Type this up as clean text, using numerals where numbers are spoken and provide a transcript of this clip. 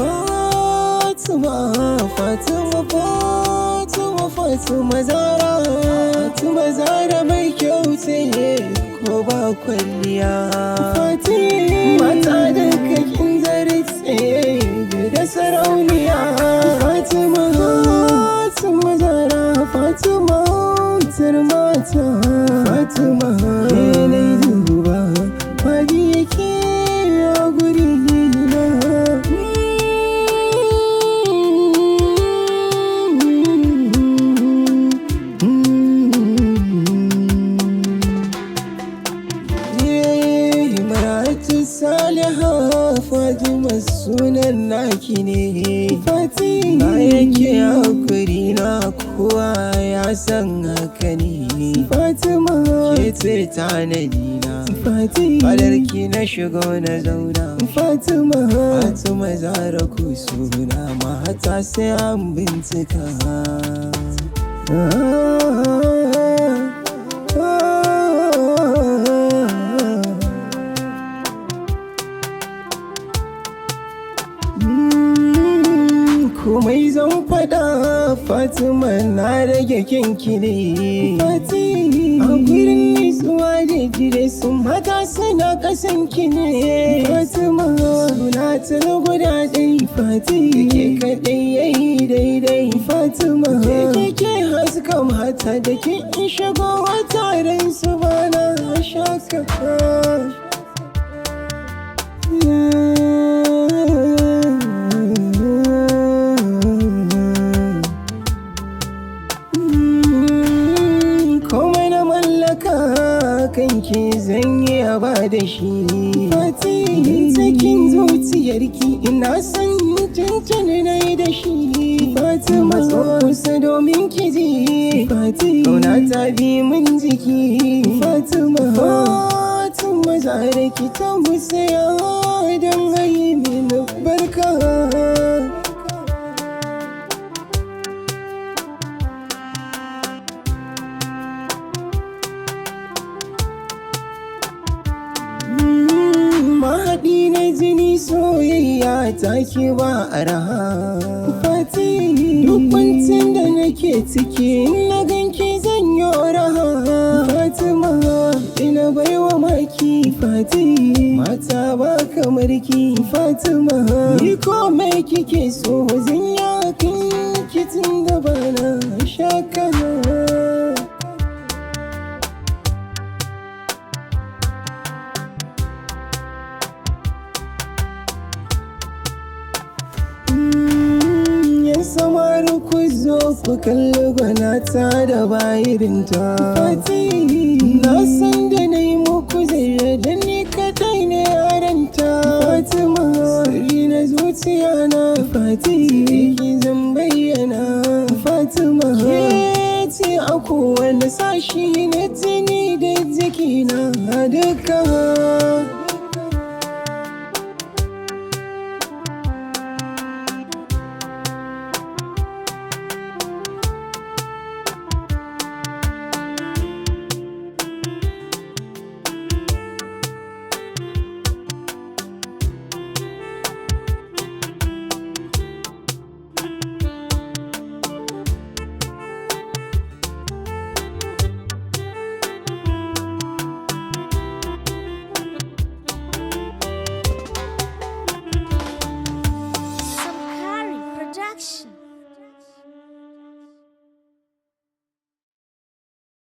Fatima, Fatima, Fatima, Fatima Zara. Fatima Zara mai kyau ce ko ba kwalliya. Fatima mata da kakin zartse da sarauniya. Fatima, Fatima Zara, Fatima tar mata. Fatima ke na duba fadi yake a guri na. Saliha Fatima sunan naki ne. Fatima na yake hakuri na kowa ya san haka ne. Fatima ke ce tanadi na. Fatima fadarki na shigo na zauna. Fatima Fatima Zara ku suna mata sai an bincika. Komai zan faɗa Fatima na rage kyanki ne. Fatima a gurin nutsuwa da jire sun mata suna ƙasanki ne. Fatima suna ta guda ɗai. Fatima ke kaɗai yayi daidai. Fatima ke haska mata da ke in shigo taron su bana shaka. Kanki zan yi ba da shi. Fatima cikin zuciyarki ina son cancana na yi da shi. Fatima kusa domin ki ji. Fatima kauna ta bi min jiki. Fatima Fatima Zara ki tambusaya don hayi mini barka. Mahaɗi na jini soyayya ta ke ba araha. Fatima duk kwancin da nake ciki na ganki zan yi raha. Fatima ina baiwa maki. Fatima mata ba kamar ki. Fatima ni komai kike so zan yi kan kitin da bana shakana. Samaru ku zo ku kalli gwanata da bayirinta. Fatima na san da na yi muku zai da ni kaɗai ne yaranta. Fatima sirri na zuciya na. Fatima ki zan bayyana. Fatima ke ce a kowane sashi na jini da jikina duka. Production.